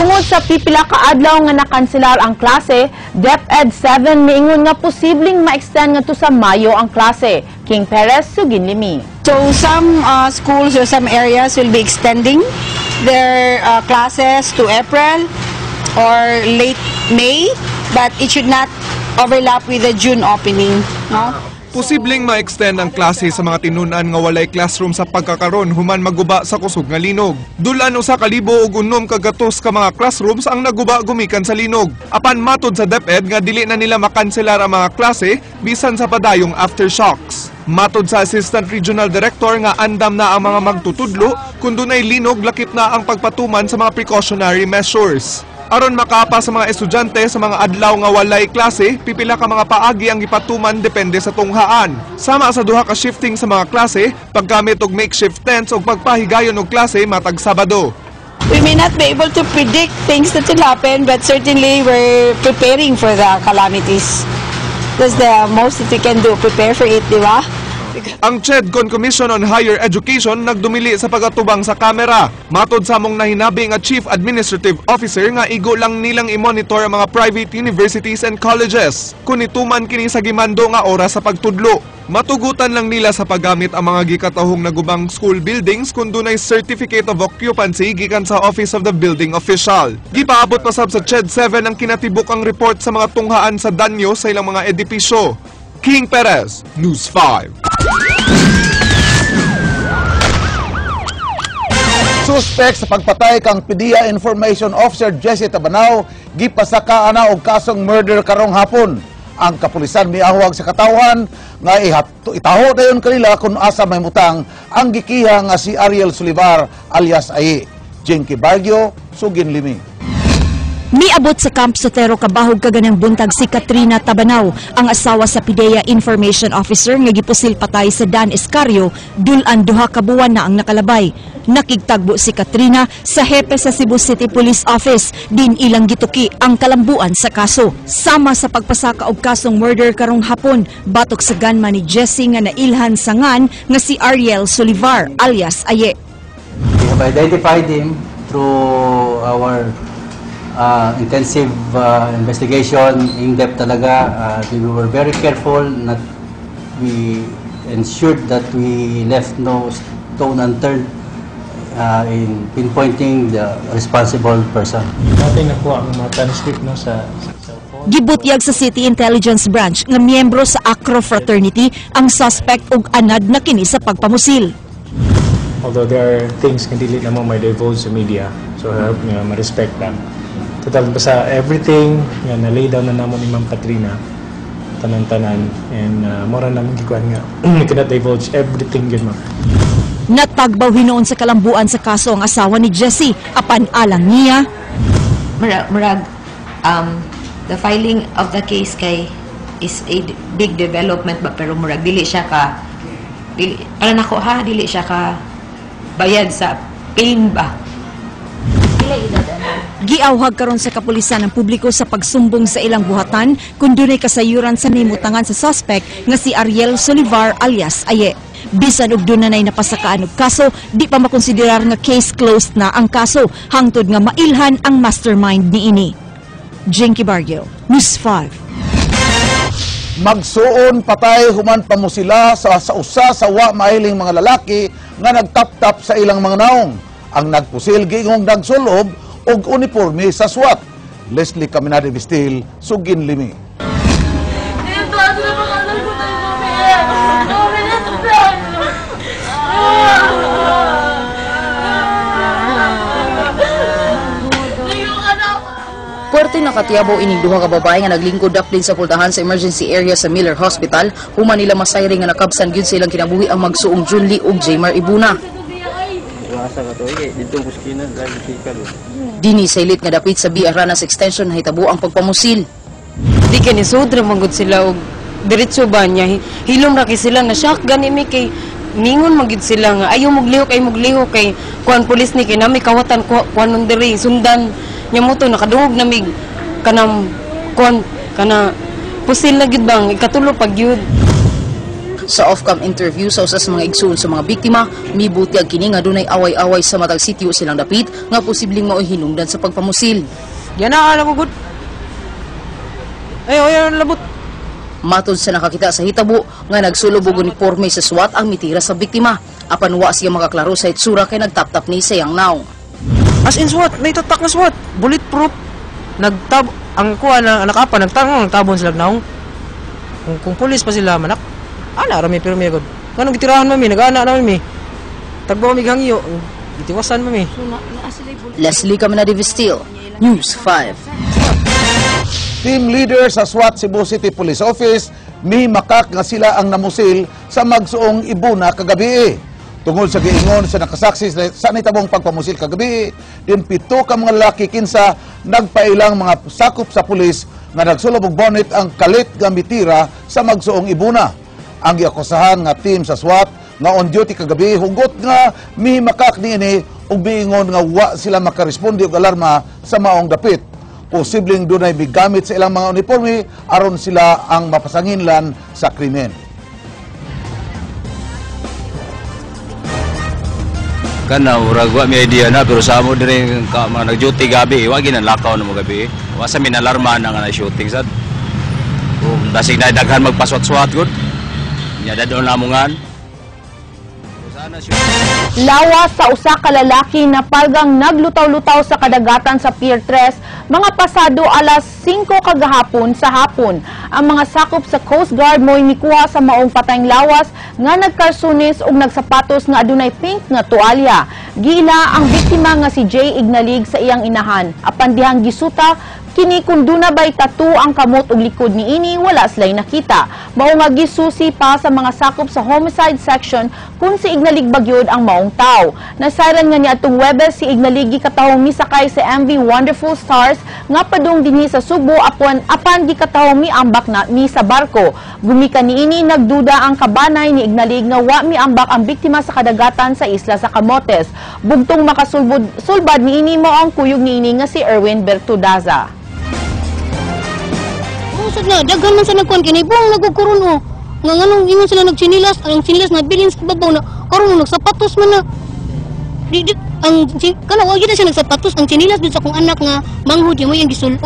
Tungod sa pipila ka adlaw nga nakanselar ang klase, DepEd 7 miingon nga posibleng ma-extend ngadto sa Mayo ang klase. King Perez, Suginlimi. So some schools or some areas will be extending their classes to April or late May, but it should not overlap with the June opening. No? Posibleng ma-extend ang klase sa mga tinunan nga walay classroom sa pagkakaron human maguba sa kusog nga linog. Dulan usa ka libo og 6 kagatos ka mga classrooms ang naguba gumikan sa linog. Apan matod sa DepEd nga dili na nila makanselar ang mga klase bisan sa padayong aftershocks. Matod sa Assistant Regional Director nga andam na ang mga magtutudlo kun dunay linog lakip na ang pagpatuman sa mga precautionary measures. Aron makapa sa mga estudyante sa mga adlaw nga walay klase, pipila ka mga paagi ang ipatuman depende sa tunghaan. Sama sa duha ka shifting sa mga klase, paggamit og makeshift tents o pagpahigayon og klase matag Sabado. We may not be able to predict things that will happen, but certainly we're preparing for the calamities. That's the most that we can do, prepare for it, di ba? Ang CHEDCON Commission on Higher Education nagdumili sa pagatubang sa kamera. Matod sa mong nahinabi nga Chief Administrative Officer nga igo lang nilang i-monitor ang mga private universities and colleges kung ituman kini sa gimando nga oras sa pagtudlo. Matugutan lang nila sa paggamit ang mga gikatahong nagubang school buildings kung dunay Certificate of Occupancy gikan sa Office of the Building Official. Gipaabot pa sab sa CHED 7 ang kinatibuk ang report sa mga tunghaan sa danyo sa ilang mga edipisyo. King Perez, News 5. Suspect sa pagpatay kang PDEA Information Officer Jesse Tabanao gipasaka ana og kasong murder karong hapon. Ang kapulisan miahwag sa katawhan nga itaho dayon kanila kung asa may mutang ang gikiha nga si Ariel Solivar alias Aye. Jenky Bargio, Suginlimi. Miabot sa Camp Sotero kabahog kaganang buntag si Katrina Tabanao, ang asawa sa PDEA Information Officer nga gipusil patay sa Dan Escario, dulan duha ka buwan na ang nakalabay. Nakigtagbo si Katrina sa hepe sa Cebu City Police Office, din ilang gituki ang kalambuan sa kaso. Sama sa pagpasaka og kasong murder karong hapon, batok sa gunman ni Jesse nga nailhan sa ngan nga si Ariel Solivar alias Aye. We have identified him through our intensive investigation, in-depth talaga. We were very careful, we ensured that we left no stone unturned in pinpointing the responsible person. Natin nakuha ang mga transcript no, sa cellphone. Gibutyag sa City Intelligence Branch nga miyembro sa Acro Fraternity ang suspect og anad na kini sa pagpamusil. Although there are things na dili naman may divulge sa media, so I hope nga ma-respect lang. Total basta everything nga na-lay down na namon ni Ma'am Katrina, tanan-tanan, and mora namin gikuan nga we cannot divulge everything yun, ma'am. Natagbaw hinoon sa kalambuan sa kaso ang asawa ni Jesse, apan alang niya. Murag, the filing of the case kay is a big development ba, pero murag dili siya ka, para nako ha, dili siya ka bayad sa pain ba. Giawhag karon sa kapulisan ng publiko sa pagsumbong sa ilang buhatan kung dunay kasayuran sa nimutangan sa suspect nga si Ariel Solivar alias Aye. Bisan og dunay napasakaan og kaso, di pa makonsiderar nga case closed na ang kaso hangtod nga mailhan ang mastermind niini. Jenky Bargio, News 5. Magsuon patay human pamusila sa usa sa wa mahiling mga lalaki nga nagtaptap sa ilang mga naong. Ang nagpusil gingong nagsulob og uniforme sa SWAT. Leslie Caminade Vistil, Suginlimi. Puwerte nakatiyabaw ining duha ka babae nga naglingkod din sa pultahan sa emergency area sa Miller Hospital, human nila masayri nga nakabsan gyud sa ilang kinabuhi ang magsuong Junli ug Jaymar Ibuna. Dini saylit nga dapit sa Biaranas Extension hitabo ang pagpamusil. Di kani sudra manggod sila og diretso ba niya hilom ra kay sila na shotgun imi kay ningon magid sila nga ayaw muglihok kay kuan pulis ni kay nami kawatan kuan diri sundan nya mo to nakadungog namig kanang kuan kana pusil na gid bang ikatulo pag yun. Sa off-cam interview sa usa sa mga igsoon sa mga biktima, mibuti ang kini nga dunay away-away sa matag sitio silang dapit nga posibleng mao'y hinungdan sa pagpamusil. Yan na alam ko good. Ay, labot. Matod sa nakakita sa hitabo nga nagsulog og uniporme sa SWAT ang mitira sa biktima. Apan wa siya makaklaro sa itsura kay nagtap-tap ni sayang naw. As in SWAT, naitatak na SWAT. Bulletproof. Ang kuha na nakapa, nagtabon sila naong. Kung pulis pa sila, manak. Rami pero may agad. Kanong gitirahan mami, nag-aana na mami. Tagbaw mig hangyo. Itiwasan mami. Leslie Caminadivestil, News 5. Team leader sa SWAT Cebu City Police Office, mihimakak nga sila ang namusil sa magsuong Ibuna kagabi. Tungod sa giingon sa nakasaksi sa nitabong pagpamusil kagabi, din 7 ka mga lalaki kinsa nagpailang mga sakop sa pulis nga nagsulob og bonnet ang kalit nga mitira sa magsuong Ibuna. Ang giakusahan nga team sa SWAT nga on duty kagabi hugot nga mihimakak niini ug miingon nga wa sila makaresponde og alarma sa maong dapit. Posibleng dunay migamit sa ilang mga uniforme aron sila ang mapasanginlan sa krimen. Kana urag wa mi idea na pero sa amo dire ka nag-duty gabi wa ginalakaw na mo gabi. Wa sa minalarma na nga shooting sad. Kung dasig na daghan magpaswat-swat gud. Nya dadon lamungan. Lawas sa usa ka lalaki na palgang naglutaw-lutaw sa kadagatan sa Pier 3 mga pasado alas 5 kagahapon sa hapon. Ang mga sakop sa Coast Guard mo'y mikuha sa maong patayng lawas nga nagkarsunis ug nagsapatos nga adunay pink nga tuwalya. Giila ang biktima nga si Jay Ignalig sa iyang inahan. Apan dihang gisuta kini kung duna ba'y tattoo ang kamot ug likod ni ini wala sila'y nakita. Mao nga gisusi pa sa mga sakop sa homicide section kung si Ignalig bagyod ang maong tao. Nasayran nga niya atong Webes si Ignalig gikatahong misakay sa MV Wonderful Stars nga padung dinhi sa Subo apan gikatahong miambak na ni sa barko. Gumikan ni ini nagduda ang kabanay ni Ignalig nga wa miambak ang biktima sa kadagatan sa isla sa Camotes. Bugtong makasulbad ni ini mo ang kuyog ni ini nga si Erwin Bertudaza. Usad na, daghan man sa nagkuhan kini buong nagkukuron o. Nga nganong ingon sila nagchinilas, ang chinilas na bilin sa babaw na karon nagsapatos man na. Ang kana wa gyud siya nagsapatos, ang chinilas dun sa kong anak nga manghud mo yang gisulob.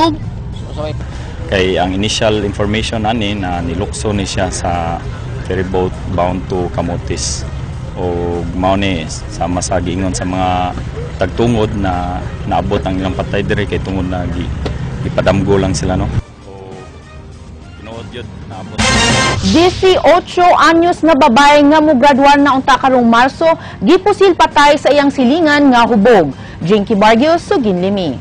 Kay ang initial information ani na nilukso ni siya sa ferry boat bound to Camotes. O mao ni sama sa giingon sa mga tagtungod na naabot ang ilang patay dire kay tungod na gipadamgo lang sila no. 18 anyos nga babae nga mograduar na unta karong Marso gipusil patay sa iyang silingan nga hubog. Jinky Bargios, Suginlimi.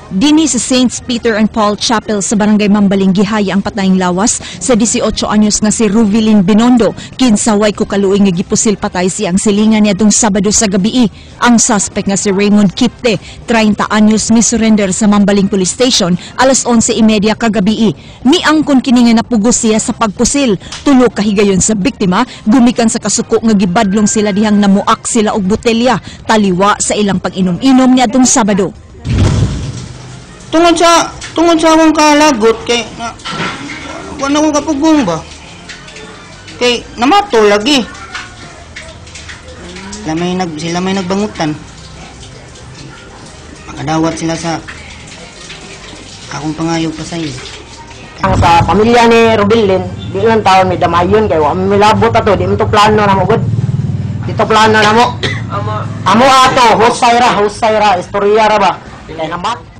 Dinhi sa St. Peter and Paul Chapel sa Barangay Mambaling gihaya ang patayng lawas sa 18 anyos nga si Ruvilin Binondo kinsaway ko kaluoy nga gipusil patay siyang silingan niadtong Sabado sa gabi. Ang suspect nga si Raymond Kipte, 30 anyos, misurrender sa Mambaling Police Station alas 11:30 kagabi. Miangkon kini nga napugos siya sa pagpusil. Tulo ka higayon sa biktima gumikan sa kasuko nga gibadlong sila dihang namuak sila og botelya taliwa sa ilang pag-inom-inom niadtong Sabado. Tungod sa akong kalagot kay wala akong kapugong ba kay namato lagi sila may nagbangutan makadawat sila sa akong pangayog pa sa iyo. Ang sa pamilya ni Rubilin di lang taon may damayon kay wa milabot ato di mo to plano na mo gud dito plano na mo amo ato husayra istorya ra ba.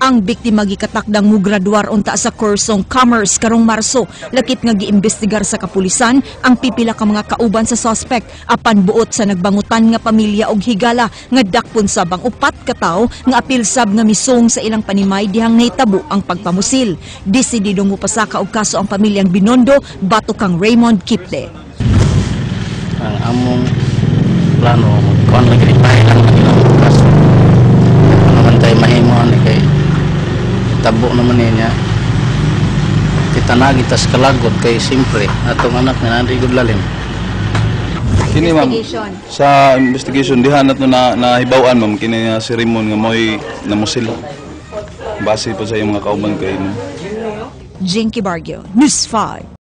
Ang biktima gikatakdang mugraduar unta sa kursong Commerce karong Marso. Lakip nga giimbestigar sa kapulisan ang pipila ka mga kauban sa suspect apan buot sa nagbangutan nga pamilya og higala nga dakpon sabang 4 ka tawo nga apil sab nga misong sa ilang panimay dihang nahitabo ang pagpamusil. Desidido mo pasaka og kaso ang pamilyang Binondo bato kang Raymond Kipte. Ang among plano kon lagi lang kaso tayo mahimo ni kay tabo naman niya kita nagitas kalagot kay simpre atong anak na nandri gud lalim kini ma'am sa investigation dihanat no na hibawaan ma'am kini si Raymond nga moy namusil base pa sa iyong mga kauban kay Jinky Bargio, News 5.